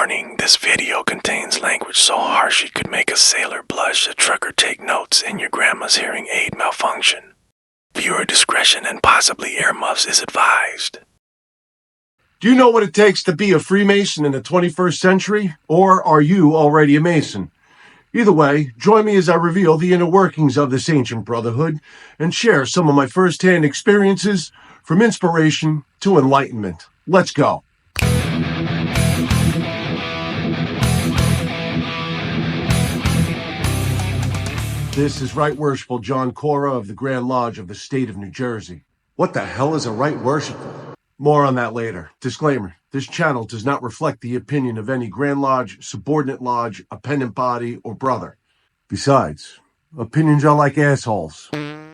Warning, this video contains language so harsh it could make a sailor blush, a trucker take notes, and your grandma's hearing aid malfunction. Viewer discretion and possibly earmuffs is advised. Do you know what it takes to be a Freemason in the 21st century? Or are you already a Mason? Either way, join me as I reveal the inner workings of this ancient brotherhood and share some of my first-hand experiences from inspiration to enlightenment. Let's go. This is Right Worshipful John Cora of the Grand Lodge of the State of New Jersey. What the hell is a Right Worshipful? More on that later. Disclaimer, this channel does not reflect the opinion of any Grand Lodge, subordinate lodge, appendant body, or brother. Besides, opinions are like assholes.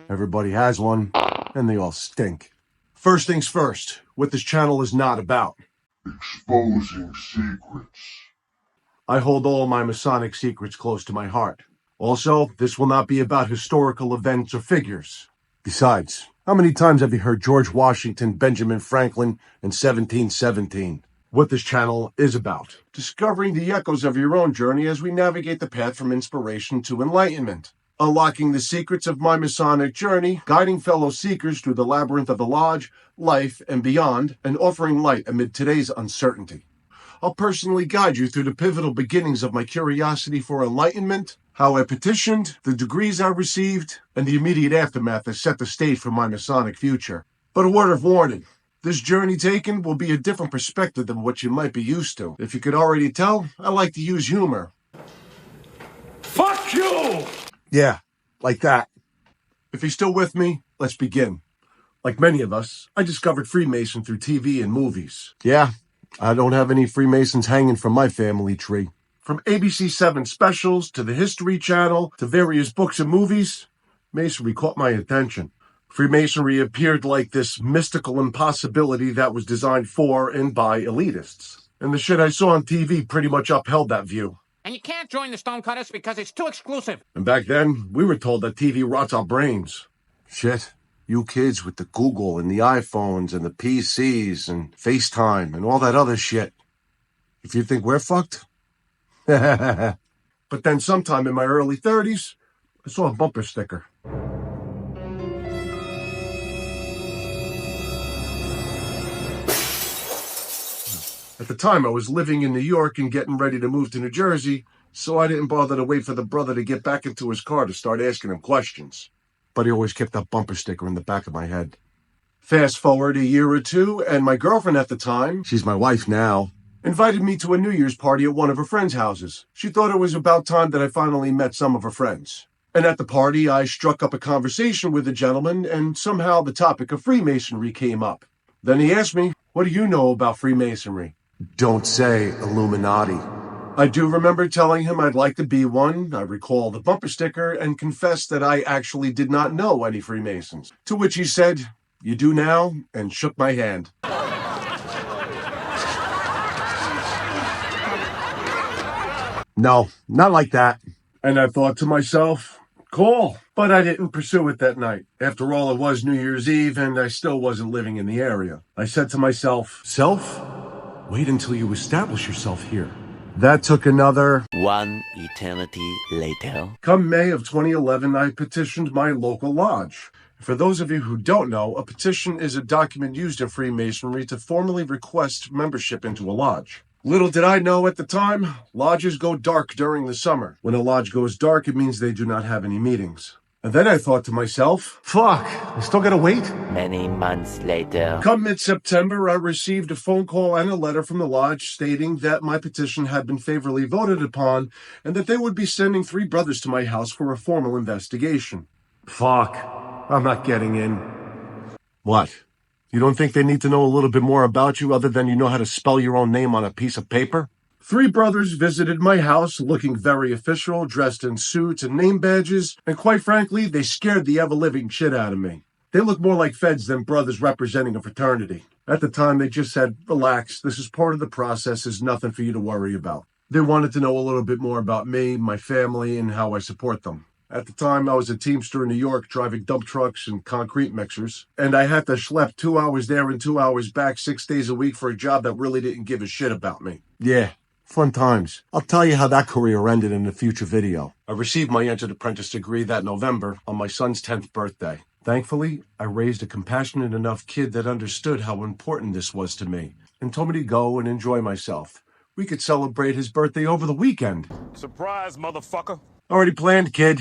Everybody has one, and they all stink. First things first, what this channel is not about. Exposing secrets. I hold all my Masonic secrets close to my heart. Also, this will not be about historical events or figures. Besides, how many times have you heard George Washington, Benjamin Franklin, and 1717? What this channel is about. Discovering the echoes of your own journey as we navigate the path from inspiration to enlightenment. Unlocking the secrets of my Masonic journey, guiding fellow seekers through the labyrinth of the lodge, life, and beyond, and offering light amid today's uncertainty. I'll personally guide you through the pivotal beginnings of my curiosity for enlightenment, how I petitioned, the degrees I received, and the immediate aftermath that set the stage for my Masonic future. But a word of warning, this journey taken will be a different perspective than what you might be used to. If you could already tell, I like to use humor. Fuck you! Yeah, like that. If you're still with me, let's begin. Like many of us, I discovered Freemason through TV and movies. Yeah, I don't have any Freemasons hanging from my family tree. From ABC 7 specials to the History Channel to various books and movies, Masonry caught my attention. Freemasonry appeared like this mystical impossibility that was designed for and by elitists. And the shit I saw on TV pretty much upheld that view. And you can't join the Stonecutters because it's too exclusive. And back then, we were told that TV rots our brains. Shit, you kids with the Google and the iPhones and the PCs and FaceTime and all that other shit. If you think we're fucked? But then sometime in my early 30s, I saw a bumper sticker. At the time, I was living in New York and getting ready to move to New Jersey, so I didn't bother to wait for the brother to get back into his car to start asking him questions. But he always kept that bumper sticker in the back of my head. Fast forward a year or two, and my girlfriend at the time, she's my wife now, invited me to a New Year's party at one of her friends' houses. She thought it was about time that I finally met some of her friends. And at the party, I struck up a conversation with a gentleman, and somehow the topic of Freemasonry came up. Then he asked me, "What do you know about Freemasonry?" Don't say Illuminati. I do remember telling him I'd like to be one. I recall the bumper sticker and confessed that I actually did not know any Freemasons. To which he said, "You do now," and shook my hand. No, not like that. And I thought to myself, cool. But I didn't pursue it that night. After all, it was New Year's Eve and I still wasn't living in the area. I said to myself, "Self, wait until you establish yourself here." That took another one eternity later. Come May of 2011, I petitioned my local lodge. For those of you who don't know, a petition is a document used in Freemasonry to formally request membership into a lodge. Little did I know at the time, lodges go dark during the summer. When a lodge goes dark, it means they do not have any meetings. And then I thought to myself, fuck, I still gotta wait? Many months later. Come mid-September, I received a phone call and a letter from the lodge stating that my petition had been favorably voted upon and that they would be sending 3 brothers to my house for a formal investigation. Fuck, I'm not getting in. What? You don't think they need to know a little bit more about you other than you know how to spell your own name on a piece of paper? 3 brothers visited my house looking very official, dressed in suits and name badges, and quite frankly, they scared the ever-living shit out of me. They looked more like feds than brothers representing a fraternity. At the time, they just said, "Relax, this is part of the process, there's nothing for you to worry about." They wanted to know a little bit more about me, my family, and how I support them. At the time, I was a Teamster in New York driving dump trucks and concrete mixers, and I had to schlep 2 hours there and 2 hours back 6 days a week for a job that really didn't give a shit about me. Yeah, Fun times. I'll tell you how that career ended in a future video. I received my entered apprentice degree that November on my son's 10th birthday. Thankfully, I raised a compassionate enough kid that understood how important this was to me and told me to go and enjoy myself. We could celebrate his birthday over the weekend. Surprise, motherfucker. Already planned, kid.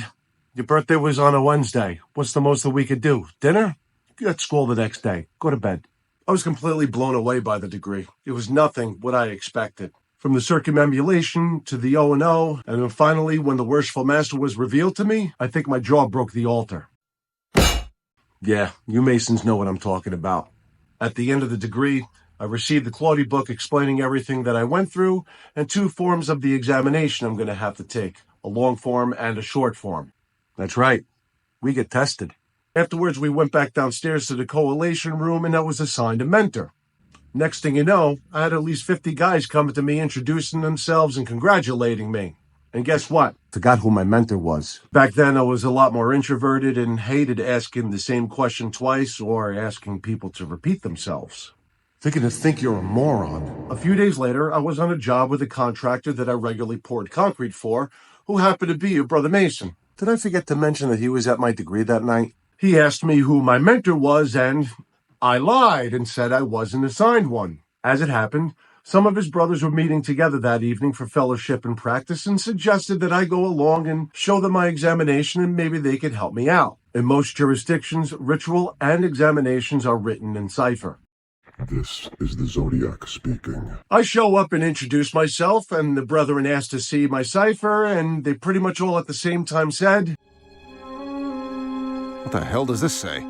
Your birthday was on a Wednesday. What's the most that we could do? Dinner? You got school the next day. Go to bed. I was completely blown away by the degree. It was nothing what I expected. From the circumambulation to the O&O, and then finally, when the worshipful master was revealed to me, I think my jaw broke the altar. Yeah, you Masons know what I'm talking about. At the end of the degree, I received the Claudia book explaining everything that I went through and 2 forms of the examination I'm going to have to take, a long form and a short form. That's right. We get tested. Afterwards, we went back downstairs to the collation room and I was assigned a mentor. Next thing you know, I had at least 50 guys coming to me introducing themselves and congratulating me. And guess what? Forgot who my mentor was. Back then, I was a lot more introverted and hated asking the same question twice or asking people to repeat themselves. They're going to think you're a moron. A few days later, I was on a job with a contractor that I regularly poured concrete for, who happened to be a brother Mason. Did I forget to mention that he was at my degree that night? He asked me who my mentor was, and I lied and said I wasn't assigned one. As it happened, some of his brothers were meeting together that evening for fellowship and practice and suggested that I go along and show them my examination and maybe they could help me out. In most jurisdictions, ritual and examinations are written in cipher. This is the Zodiac speaking. I show up and introduce myself, and the brethren asked to see my cipher, and they pretty much all at the same time said, What the hell does this say?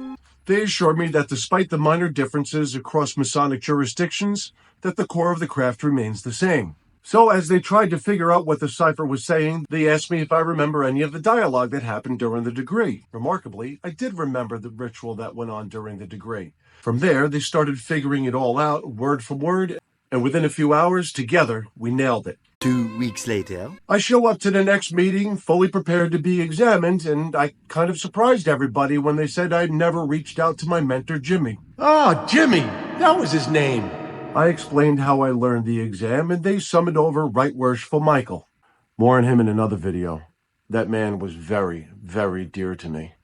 They assured me that despite the minor differences across Masonic jurisdictions, that the core of the craft remains the same. So as they tried to figure out what the cipher was saying, they asked me if I remember any of the dialogue that happened during the degree. Remarkably, I did remember the ritual that went on during the degree. From there, they started figuring it all out, word for word, and within a few hours, together, we nailed it. 2 weeks later. I show up to the next meeting, fully prepared to be examined, and I kind of surprised everybody when they said I'd never reached out to my mentor, Jimmy. Ah, Jimmy! That was his name! I explained how I learned the exam, and they summoned over Right Worshipful Michael. More on him in another video. That man was very, very dear to me.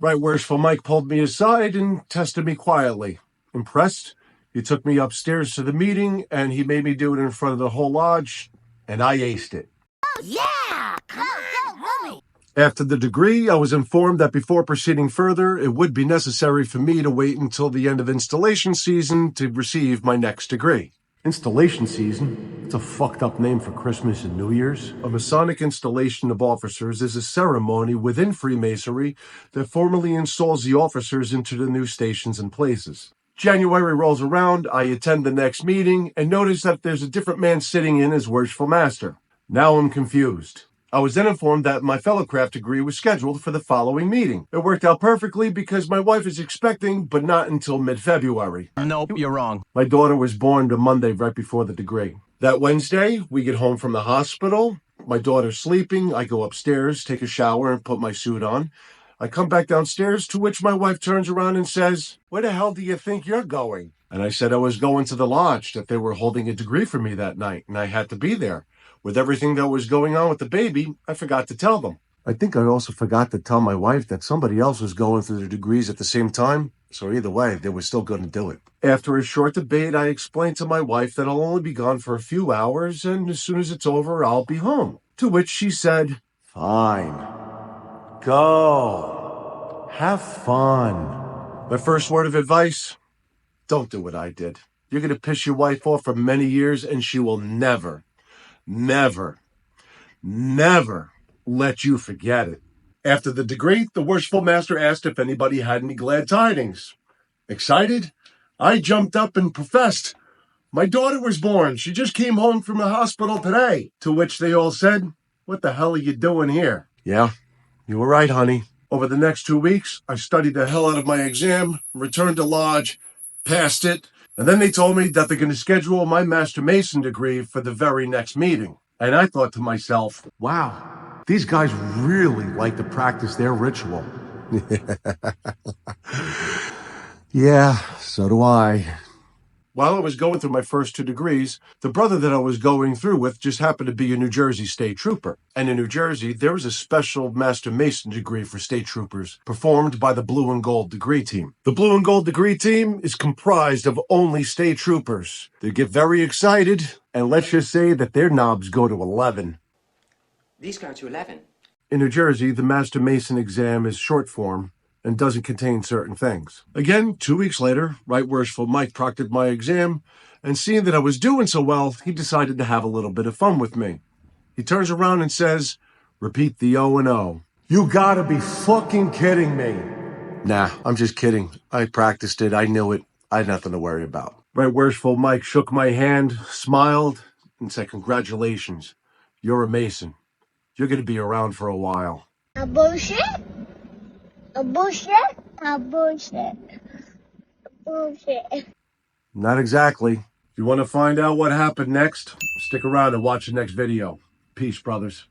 Right Worshipful Mike pulled me aside and tested me quietly. Impressed, he took me upstairs to the meeting, and he made me do it in front of the whole lodge, and I aced it. Oh, yeah! Come on, homie! After the degree, I was informed that before proceeding further, it would be necessary for me to wait until the end of installation season to receive my next degree. Installation season? It's a fucked up name for Christmas and New Year's. A Masonic installation of officers is a ceremony within Freemasonry that formally installs the officers into the new stations and places. January rolls around, I attend the next meeting, and notice that there's a different man sitting in as Worshipful Master. Now I'm confused. I was then informed that my fellow craft degree was scheduled for the following meeting. It worked out perfectly because my wife is expecting, but not until mid-February. Nope, you're wrong. My daughter was born the Monday right before the degree. That Wednesday, we get home from the hospital. My daughter's sleeping. I go upstairs, take a shower, and put my suit on. I come back downstairs, to which my wife turns around and says, "Where the hell do you think you're going?" And I said I was going to the lodge, that they were holding a degree for me that night, and I had to be there. With everything that was going on with the baby, I forgot to tell them. I think I also forgot to tell my wife that somebody else was going through the degrees at the same time, so either way, they were still going to do it. After a short debate, I explained to my wife that I'll only be gone for a few hours, and as soon as it's over, I'll be home. To which she said, "Fine. Go. Have fun." My first word of advice, don't do what I did. You're going to piss your wife off for many years, and she will never let you forget it. After the degree, the Worshipful Master asked if anybody had any glad tidings. Excited, I jumped up and professed, "My daughter was born. She just came home from the hospital today." To which they all said, "What the hell are you doing here?" Yeah, you were right, honey. Over the next 2 weeks, I studied the hell out of my exam, returned to lodge, passed it, and then they told me that they're going to schedule my Master Mason degree for the very next meeting. And I thought to myself, wow, these guys really like to practice their ritual. Yeah, so do I. While I was going through my first 2 degrees, the brother that I was going through with just happened to be a New Jersey state trooper. And in New Jersey, there was a special Master Mason degree for state troopers performed by the Blue and Gold degree team. The Blue and Gold degree team is comprised of only state troopers. They get very excited, and let's just say that their knobs go to 11. These go to 11. In New Jersey, the Master Mason exam is short form and doesn't contain certain things. Again, 2 weeks later, Right Worshipful Mike proctored my exam, and seeing that I was doing so well, he decided to have a little bit of fun with me. He turns around and says, "Repeat the O and O." You gotta be fucking kidding me. Nah, I'm just kidding. I practiced it. I knew it. I had nothing to worry about. Right Worshipful Mike shook my hand, smiled, and said, "Congratulations. You're a Mason. You're gonna be around for a while." A bullshit? A bullshit? A bullshit. Bullshit. Not exactly. If you want to find out what happened next, stick around and watch the next video. Peace, brothers.